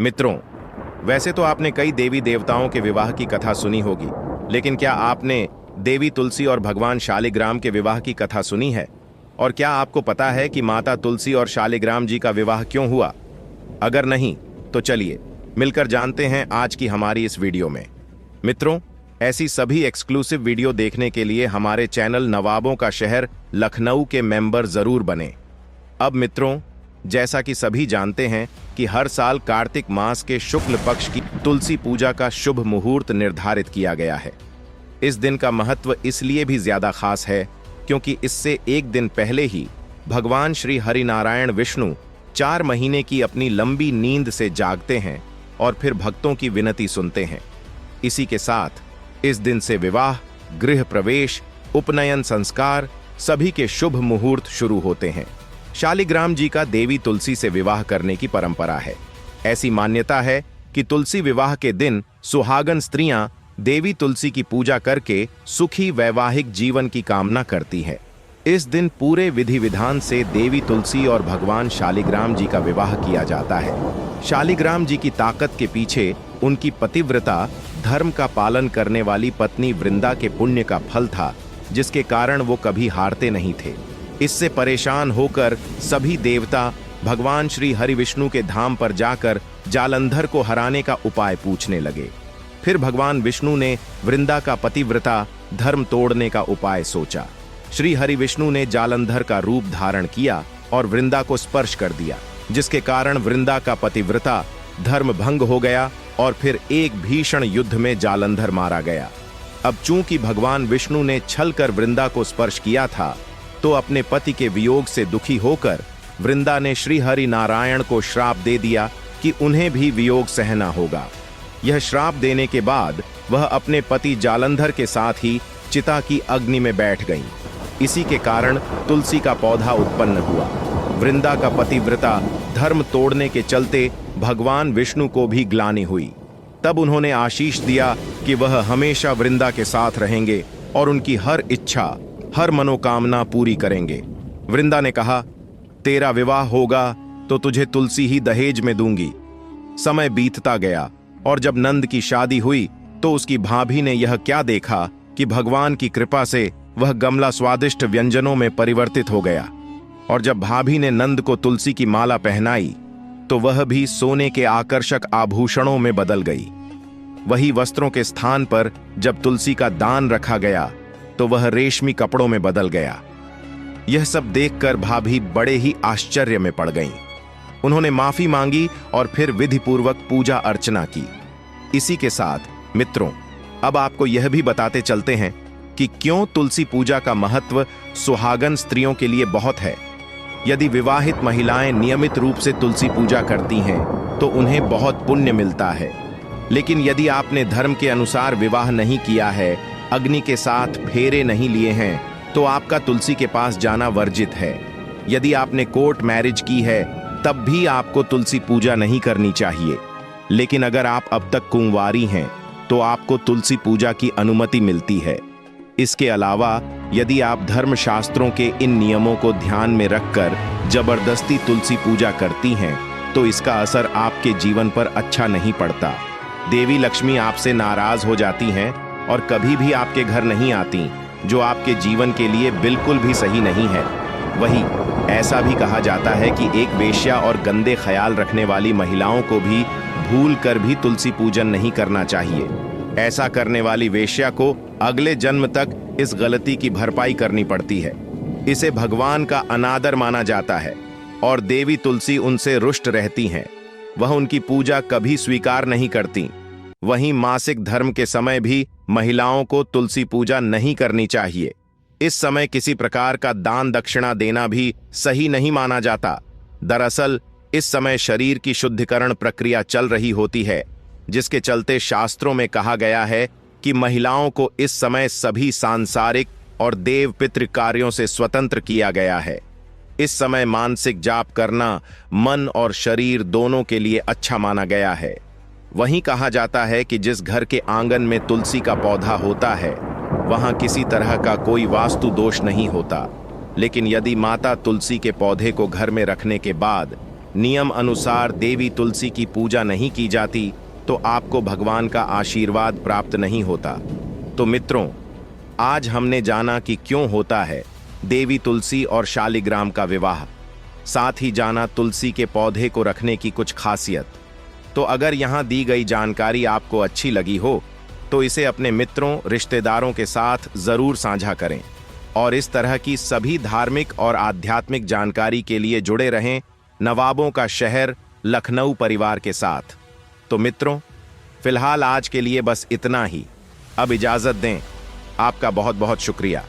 मित्रों, वैसे तो आपने कई देवी देवताओं के विवाह की कथा सुनी होगी, लेकिन क्या आपने देवी तुलसी और भगवान शालिग्राम के विवाह की कथा सुनी है? और क्या आपको पता है कि माता तुलसी और शालिग्राम जी का विवाह क्यों हुआ? अगर नहीं, तो चलिए मिलकर जानते हैं आज की हमारी इस वीडियो में। मित्रों, ऐसी सभी एक्सक्लूसिव वीडियो देखने के लिए हमारे चैनल नवाबों का शहर लखनऊ के मेंबर जरूर बने। अब मित्रों, जैसा कि सभी जानते हैं कि हर साल कार्तिक मास के शुक्ल पक्ष की तुलसी पूजा का शुभ मुहूर्त निर्धारित किया गया है। इस दिन का महत्व इसलिए भी ज्यादा खास है क्योंकि इससे एक दिन पहले ही भगवान श्री हरिनारायण विष्णु 4 महीने की अपनी लंबी नींद से जागते हैं और फिर भक्तों की विनती सुनते हैं। इसी के साथ इस दिन से विवाह, गृह प्रवेश, उपनयन संस्कार सभी के शुभ मुहूर्त शुरू होते हैं। शालिग्राम जी का देवी तुलसी से विवाह करने की परंपरा है। ऐसी मान्यता है कि तुलसी विवाह के दिन सुहागन स्त्रियां देवी तुलसी की पूजा करके सुखी वैवाहिक जीवन की कामना करती हैं। इस दिन पूरे विधि विधान से देवी तुलसी और भगवान शालिग्राम जी का विवाह किया जाता है। शालिग्राम जी की ताकत के पीछे उनकी पतिव्रता, धर्म का पालन करने वाली पत्नी वृंदा के पुण्य का फल था, जिसके कारण वो कभी हारते नहीं थे। इससे परेशान होकर सभी देवता भगवान श्री हरि विष्णु के धाम पर जाकर जालंधर को हराने का उपाय पूछने लगे। फिर भगवान विष्णु ने वृंदा का पतिव्रता धर्म तोड़ने का उपाय सोचा। श्री हरि विष्णु ने जालंधर का रूप धारण किया और वृंदा को स्पर्श कर दिया, जिसके कारण वृंदा का पतिव्रता धर्म भंग हो गया और फिर एक भीषण युद्ध में जालंधर मारा गया। अब चूंकि भगवान विष्णु ने छल कर वृंदा को स्पर्श किया था, तो अपने पति के वियोग से दुखी होकर वृंदा ने श्री हरि नारायण को श्राप दे दिया कि उन्हें भी वियोग सहना होगा। यह श्राप देने के बाद वह अपने पति जालंधर के साथ ही चिता की अग्नि में बैठ गईं। इसी के कारण तुलसी का पौधा उत्पन्न हुआ। वृंदा का पतिव्रता धर्म तोड़ने के चलते भगवान विष्णु को भी ग्लानि हुई। तब उन्होंने आशीष दिया कि वह हमेशा वृंदा के साथ रहेंगे और उनकी हर इच्छा, हर मनोकामना पूरी करेंगे। वृंदा ने कहा, तेरा विवाह होगा तो तुझे तुलसी ही दहेज में दूंगी। समय बीतता गया और जब नंद की शादी हुई तो उसकी भाभी ने यह क्या देखा कि भगवान की कृपा से वह गमला स्वादिष्ट व्यंजनों में परिवर्तित हो गया। और जब भाभी ने नंद को तुलसी की माला पहनाई तो वह भी सोने के आकर्षक आभूषणों में बदल गई। वही वस्त्रों के स्थान पर जब तुलसी का दान रखा गया तो वह रेशमी कपड़ों में बदल गया। यह सब देखकर भाभी बड़े ही आश्चर्य में पड़ गईं। उन्होंने माफी मांगी और फिर विधि पूर्वक पूजा अर्चना की। इसी के साथ मित्रों, अब आपको यह भी बताते चलते हैं कि क्यों तुलसी पूजा का महत्व सुहागन स्त्रियों के लिए बहुत है। यदि विवाहित महिलाएं नियमित रूप से तुलसी पूजा करती हैं तो उन्हें बहुत पुण्य मिलता है। लेकिन यदि आपने धर्म के अनुसार विवाह नहीं किया है, अग्नि के साथ फेरे नहीं लिए हैं, तो आपका तुलसी के पास जाना वर्जित है। यदि आपने कोर्ट मैरिज की है तब भी आपको तुलसी पूजा नहीं करनी चाहिए। लेकिन अगर आप अब तक कुंवारी हैं तो आपको तुलसी पूजा की अनुमति मिलती है। इसके अलावा यदि आप धर्मशास्त्रों के इन नियमों को ध्यान में रखकर जबरदस्ती तुलसी पूजा करती हैं तो इसका असर आपके जीवन पर अच्छा नहीं पड़ता। देवी लक्ष्मी आपसे नाराज हो जाती हैं और कभी भी आपके घर नहीं आती, जो आपके जीवन के लिए बिल्कुल भी सही नहीं है। वही ऐसा भी कहा जाता है कि एक वेश्या और गंदे ख्याल रखने वाली महिलाओं को भी भूल कर भी तुलसी पूजन नहीं करना चाहिए। ऐसा करने वाली वेश्या को अगले जन्म तक इस गलती की भरपाई करनी पड़ती है। इसे भगवान का अनादर माना जाता है और देवी तुलसी उनसे रुष्ट रहती हैं। वह उनकी पूजा कभी स्वीकार नहीं करती। वहीं मासिक धर्म के समय भी महिलाओं को तुलसी पूजा नहीं करनी चाहिए। इस समय किसी प्रकार का दान दक्षिणा देना भी सही नहीं माना जाता। दरअसल इस समय शरीर की शुद्धिकरण प्रक्रिया चल रही होती है, जिसके चलते शास्त्रों में कहा गया है कि महिलाओं को इस समय सभी सांसारिक और देव पितृ कार्यों से स्वतंत्र किया गया है। इस समय मानसिक जाप करना मन और शरीर दोनों के लिए अच्छा माना गया है। वहीं कहा जाता है कि जिस घर के आंगन में तुलसी का पौधा होता है वहां किसी तरह का कोई वास्तु दोष नहीं होता। लेकिन यदि माता तुलसी के पौधे को घर में रखने के बाद नियम अनुसार देवी तुलसी की पूजा नहीं की जाती तो आपको भगवान का आशीर्वाद प्राप्त नहीं होता। तो मित्रों, आज हमने जाना कि क्यों होता है देवी तुलसी और शालिग्राम का विवाह, साथ ही जाना तुलसी के पौधे को रखने की कुछ खासियत। तो अगर यहाँ दी गई जानकारी आपको अच्छी लगी हो तो इसे अपने मित्रों, रिश्तेदारों के साथ जरूर साझा करें और इस तरह की सभी धार्मिक और आध्यात्मिक जानकारी के लिए जुड़े रहें नवाबों का शहर लखनऊ परिवार के साथ। तो मित्रों, फिलहाल आज के लिए बस इतना ही। अब इजाजत दें। आपका बहुत बहुत शुक्रिया।